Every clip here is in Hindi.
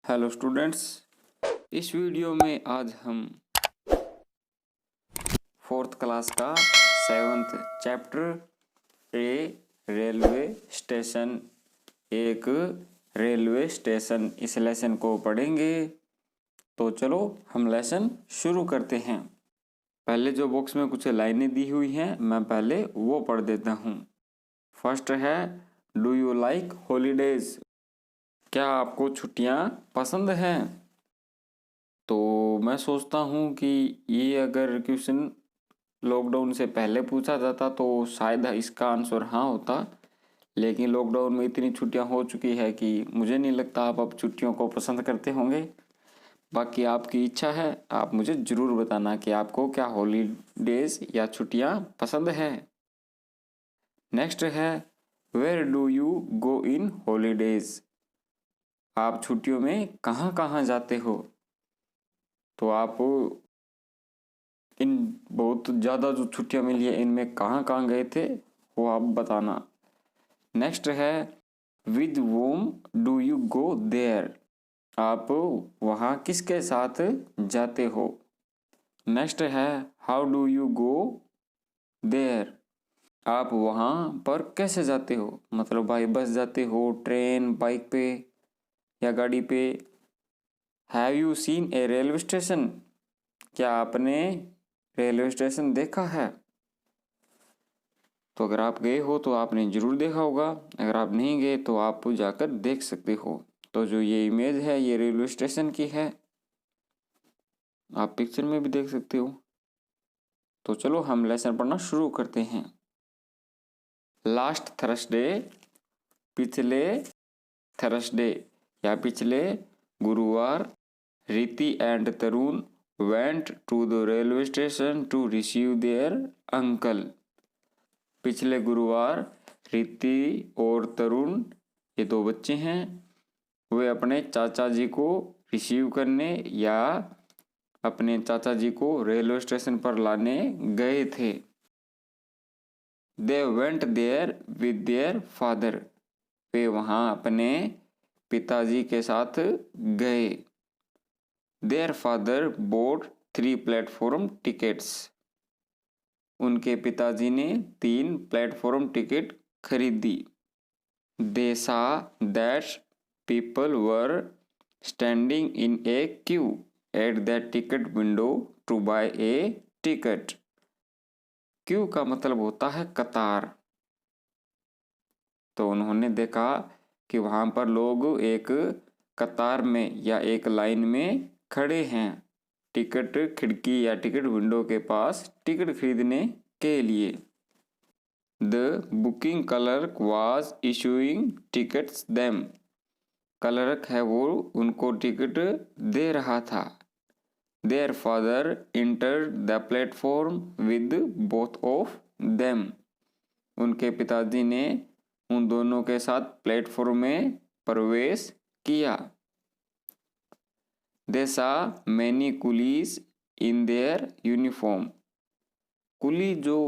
हेलो स्टूडेंट्स, इस वीडियो में आज हम 4th क्लास का 7th चैप्टर रेलवे स्टेशन एक रेलवे स्टेशन इस लेसन को पढ़ेंगे। तो चलो हम लेसन शुरू करते हैं। पहले जो बॉक्स में कुछ लाइनें दी हुई हैं मैं पहले वो पढ़ देता हूँ। फर्स्ट है, डू यू लाइक हॉलीडेज? क्या आपको छुट्टियाँ पसंद हैं? तो मैं सोचता हूँ कि ये अगर क्वेश्चन लॉकडाउन से पहले पूछा जाता तो शायद इसका आंसर हाँ होता, लेकिन लॉकडाउन में इतनी छुट्टियाँ हो चुकी है कि मुझे नहीं लगता आप अब छुट्टियों को पसंद करते होंगे। बाकी आपकी इच्छा है, आप मुझे ज़रूर बताना कि आपको क्या हॉलीडेज या छुट्टियाँ पसंद है। नेक्स्ट है, where do you go in holidays? आप छुट्टियों में कहाँ कहाँ जाते हो? तो आप इन बहुत ज़्यादा जो छुट्टियाँ मिली है इनमें कहाँ कहाँ गए थे वो आप बताना। नेक्स्ट है, with whom do you go there? आप वहाँ किसके साथ जाते हो? नेक्स्ट है, how do you go there? आप वहाँ पर कैसे जाते हो? मतलब बाई बस जाते हो, ट्रेन, बाइक पे या गाड़ी पे। Have you seen A railway station? क्या आपने रेलवे स्टेशन देखा है? तो अगर आप गए हो तो आपने ज़रूर देखा होगा, अगर आप नहीं गए तो आप जाकर देख सकते हो। तो जो ये इमेज है ये रेलवे स्टेशन की है, आप पिक्चर में भी देख सकते हो। तो चलो हम लेसन पढ़ना शुरू करते हैं। लास्ट थर्सडे, पिछले थर्सडे या पिछले गुरुवार, Riti and Tarun went to the railway station to receive their uncle. पिछले गुरुवार रिति और तरुण, ये दो बच्चे हैं, वे अपने चाचा जी को रिसीव करने या अपने चाचा जी को रेलवे स्टेशन पर लाने गए थे। They went there with their father, वे वहाँ अपने पिताजी के साथ गए। Their father bought 3 platform tickets, उनके पिताजी ने 3 प्लेटफॉर्म टिकट खरीदी। They saw that people were standing in a queue at the ticket window to buy a ticket. Q का मतलब होता है कतार। तो उन्होंने देखा कि वहाँ पर लोग एक कतार में या एक लाइन में खड़े हैं टिकट खिड़की या टिकट विंडो के पास टिकट खरीदने के लिए। The booking clerk was issuing tickets them, clerk है वो उनको टिकट दे रहा था। Their father entered the platform with both of them, उनके पिताजी ने उन दोनों के साथ प्लेटफॉर्म में प्रवेश किया। They saw many coolies in their uniform, कुली जो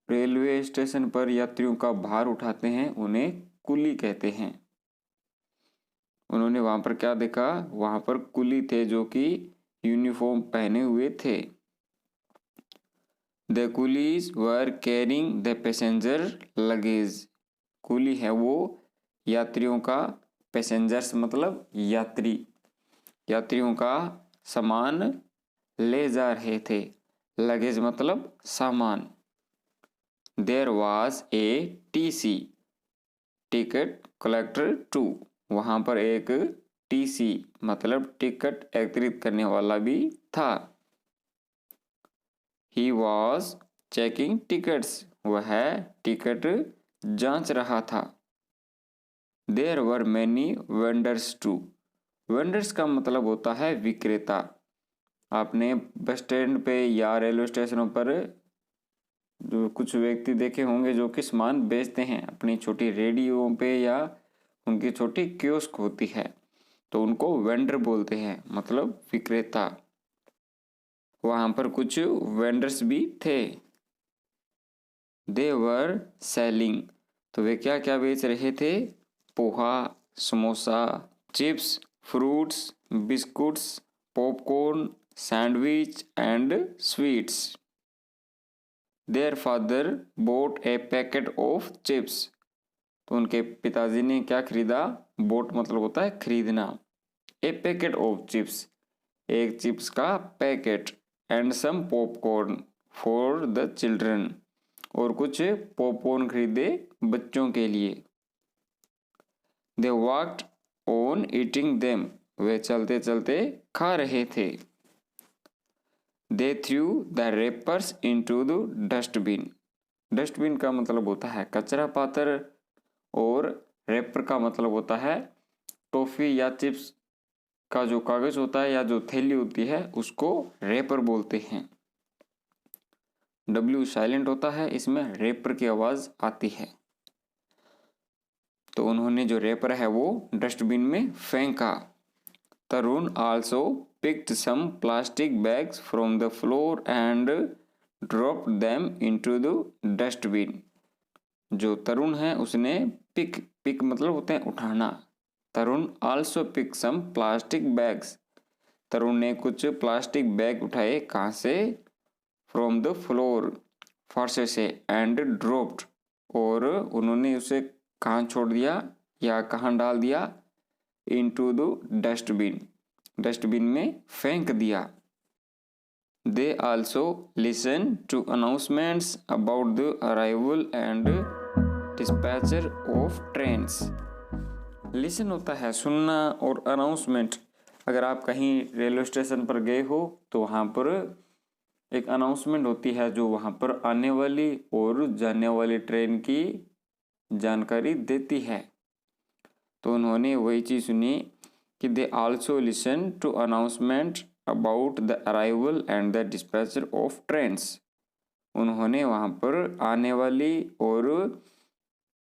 रेलवे स्टेशन पर यात्रियों का भार उठाते हैं उन्हें कुली कहते हैं। उन्होंने वहाँ पर क्या देखा? वहाँ पर कुली थे जो कि यूनिफॉर्म पहने हुए थे। The coolies were carrying the passenger luggage, कुली है वो यात्रियों का, पैसेंजर्स मतलब यात्री, यात्रियों का सामान ले जा रहे थे। लगेज मतलब सामान। There was a TC, ticket collector too, वहाँ पर एक टीसी मतलब टिकट एकत्रित करने वाला भी था। ही वॉज चेकिंग टिकट्स, वह टिकट जांच रहा था। There were many vendors too, vendors का मतलब होता है विक्रेता। आपने बस स्टैंड पे या रेलवे स्टेशनों पर जो कुछ व्यक्ति देखे होंगे जो कि सामान बेचते हैं अपनी छोटी रेडियो पे या उनकी छोटी कियोस्क होती है, तो उनको वेंडर बोलते हैं मतलब विक्रेता। वहाँ पर कुछ वेंडर्स भी थे। दे वर सेलिंग, तो वे क्या क्या बेच रहे थे? Poha, samosa, chips, fruits, biscuits, popcorn, sandwich and sweets. Their father bought a packet of chips. तो उनके पिताजी ने क्या खरीदा? बोट मतलब होता है खरीदना. ए पैकेट ऑफ चिप्स, एक चिप्स का पैकेट. And some popcorn for the children, और कुछ पॉपकॉर्न खरीदे बच्चों के लिए. They walked on eating them, वे चलते चलते खा रहे थे. They threw the wrappers into the dustbin. Dustbin का मतलब होता है कचरा पात्र, और रेपर का मतलब होता है टॉफी या चिप्स का जो कागज होता है या जो थैली होती है उसको रेपर बोलते हैं. डब्ल्यू साइलेंट होता है, इसमें रेपर की आवाज आती है. तो उन्होंने जो रेपर है वो डस्टबिन में फेंका. तरुण also picked some plastic bags from the floor and dropped them into the dustbin. जो तरुण है उसने पिक मतलब होते हैं उठाना. Tarun also pick some plastic bags, Tarun ने कुछ प्लास्टिक बैग उठाए. कहाँ से? फ्रॉम द फ्लोर, फर्श से. एंड ड्रॉप्ड, और उन्होंने उसे कहाँ छोड़ दिया या कहाँ डाल दिया? इनटू द डस्टबिन, डस्टबिन में फेंक दिया. They also listen to announcements about the arrival and dispatcher of trains. Listen होता है सुनना, और अनाउंसमेंट, अगर आप कहीं रेलवे स्टेशन पर गए हो तो वहाँ पर एक अनाउंसमेंट होती है जो वहाँ पर आने वाली और जाने वाली ट्रेन की जानकारी देती है. तो उन्होंने वही चीज़ सुनी कि they also listen to announcement about the arrival and the dispatcher of trains. उन्होंने वहाँ पर आने वाली और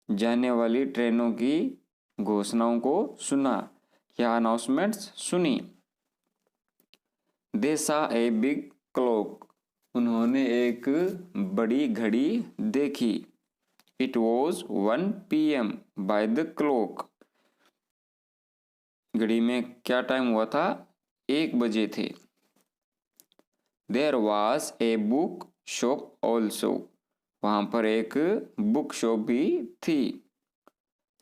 जाने वाली ट्रेनों की घोषणाओं को सुना या अनाउंसमेंट्स सुनी. दे सा ए बिग क्लॉक, उन्होंने एक बड़ी घड़ी देखी. It was 1 PM by the clock, घड़ी में क्या टाइम हुआ था? 1 बजे थे. There was a book shop also, वहाँ पर एक बुक शॉप भी थी.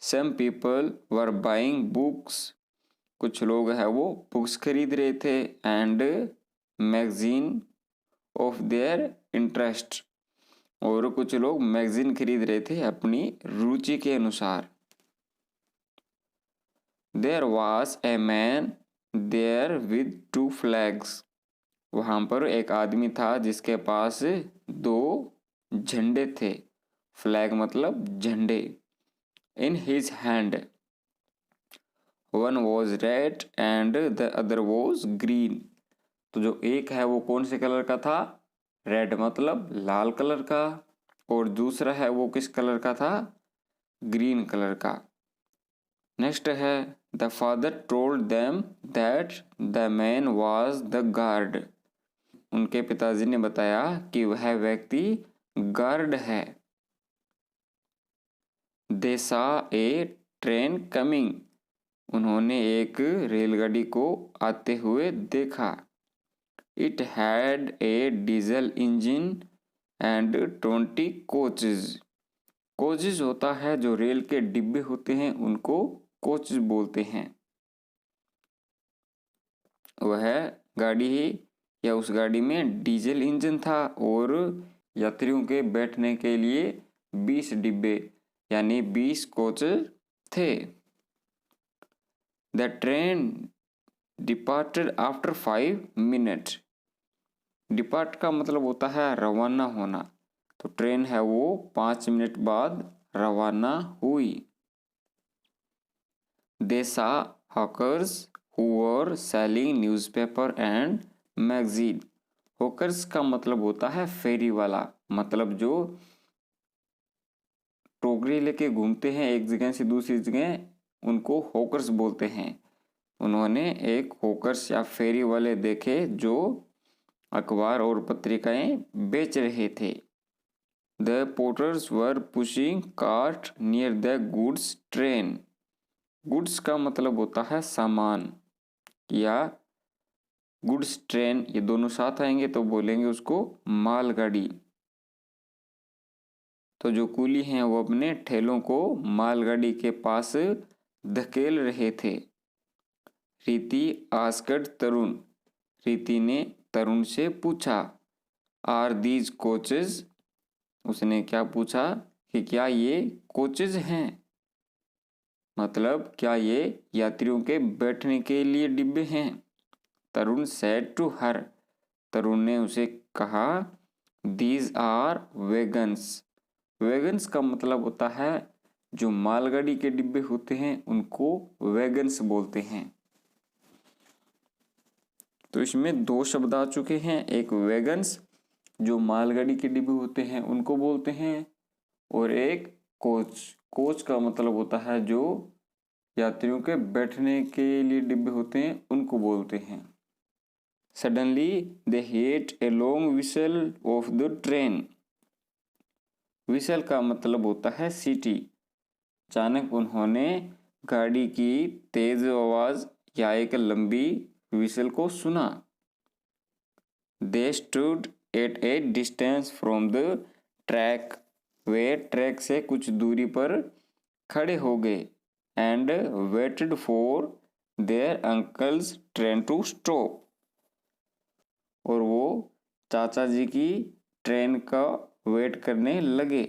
Some people were buying books, कुछ लोग हैं वो बुक्स खरीद रहे थे. And magazine of their interest, और कुछ लोग मैगजीन खरीद रहे थे अपनी रुचि के अनुसार. There was a man there with 2 flags, वहाँ पर एक आदमी था जिसके पास 2 झंडे थे. फ्लैग मतलब झंडे. In his hand, one was red and the other was green. तो जो एक है वो कौन से कलर का था? रेड मतलब लाल कलर का, और दूसरा है वो किस कलर का था? ग्रीन कलर का. नेक्स्ट है the father told them that the man was the guard, उनके पिताजी ने बताया कि वह व्यक्ति गार्ड है. दे सा ए ट्रेन कमिंग, उन्होंने एक रेलगाड़ी को आते हुए देखा. It had a diesel engine and 20 coaches. Coaches होता है जो रेल के डिब्बे होते हैं, उनको कोचेज बोलते हैं. वह गाड़ी ही या उस गाड़ी में डीजल इंजन था, और यात्रियों के बैठने के लिए 20 डिब्बे यानी 20 कोच थे. The train departed after 5 minute. Depart का मतलब होता है रवाना होना, तो ट्रेन है वो 5 मिनट बाद रवाना हुई. दे सा hawkers who were selling newspaper and magazine. Hawkers का मतलब होता है फेरी वाला, मतलब जो टोकरी लेके घूमते हैं एक जगह से दूसरी जगह, उनको हॉकर्स बोलते हैं. उन्होंने एक हॉकर्स या फेरी वाले देखे जो अखबार और पत्रिकाएं बेच रहे थे. The porters were pushing cart near the goods train. Goods का मतलब होता है सामान, या गुड्स ट्रेन, ये दोनों साथ आएंगे तो बोलेंगे उसको मालगाड़ी। तो जो कूली हैं वो अपने ठेलों को मालगाड़ी के पास धकेल रहे थे। रीति आस्क्ड तरुण, रीति ने तरुण से पूछा, आर दीज कोचेज, उसने क्या पूछा कि क्या ये कोचेज हैं, मतलब क्या ये यात्रियों के बैठने के लिए डिब्बे हैं। तरुण सेड टू हर, तरुण ने उसे कहा, दीज आर वैगन्स, वैगन्स का मतलब होता है जो मालगाड़ी के डिब्बे होते हैं उनको वैगन्स बोलते हैं। तो इसमें दो शब्द आ चुके हैं, एक वैगन्स जो मालगाड़ी के डिब्बे होते हैं उनको बोलते हैं, और एक कोच, कोच का मतलब होता है जो यात्रियों के बैठने के लिए डिब्बे होते हैं उनको बोलते हैं। Suddenly they hate a long whistle of the train, whistle का मतलब होता है सीटी। अचानक उन्होंने गाड़ी की तेज आवाज या एक लंबी विसल को सुना। They stood at a distance from the track, वे ट्रैक से कुछ दूरी पर खड़े हो गए। And waited for their uncle's train to stop, और वो चाचा जी की ट्रेन का वेट करने लगे।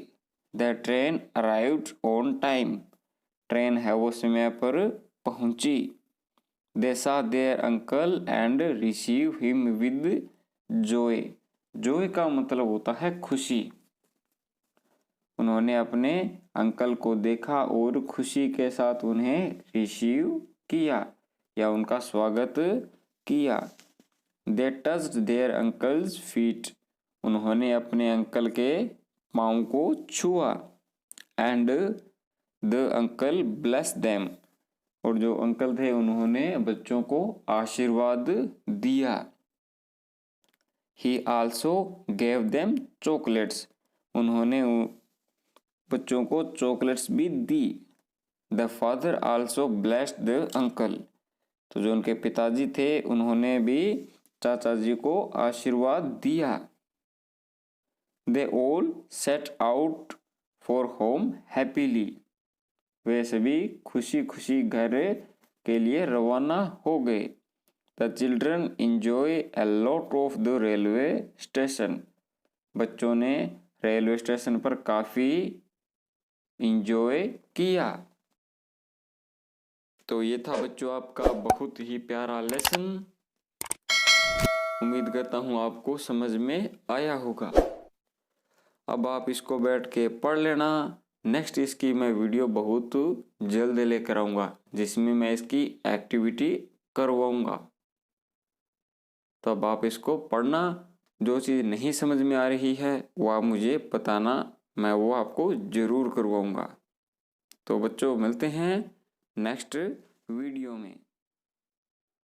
The train arrived on time, train है वो समय पर पहुंची। They saw their uncle and receive him with joy, joy का मतलब होता है खुशी। उन्होंने अपने अंकल को देखा और खुशी के साथ उन्हें रिसीव किया या उनका स्वागत किया। They touched their uncle's feet, उन्होंने अपने अंकल के पाँव को छुआ। And the uncle bless them, और जो अंकल थे उन्होंने बच्चों को आशीर्वाद दिया। He also gave them chocolates, उन्होंने बच्चों को चॉकलेट्स भी दी। The father also blessed the uncle, तो जो उनके पिताजी थे उन्होंने भी चाचा जी को आशीर्वाद दिया। They all set out for home happily, वे सभी खुशी खुशी घर के लिए रवाना हो गए। The children enjoy a lot of the railway station, बच्चों ने रेलवे स्टेशन पर काफ़ी इंजॉय किया। तो ये था बच्चों आपका बहुत ही प्यारा लेसन। उम्मीद करता हूँ आपको समझ में आया होगा। अब आप इसको बैठ के पढ़ लेना। नेक्स्ट इसकी मैं वीडियो बहुत जल्द लेकर आऊँगा जिसमें मैं इसकी एक्टिविटी करवाऊँगा। तो अब आप इसको पढ़ना, जो चीज़ नहीं समझ में आ रही है वो आप मुझे बताना, मैं वो आपको ज़रूर करवाऊँगा। तो बच्चों मिलते हैं नेक्स्ट वीडियो में।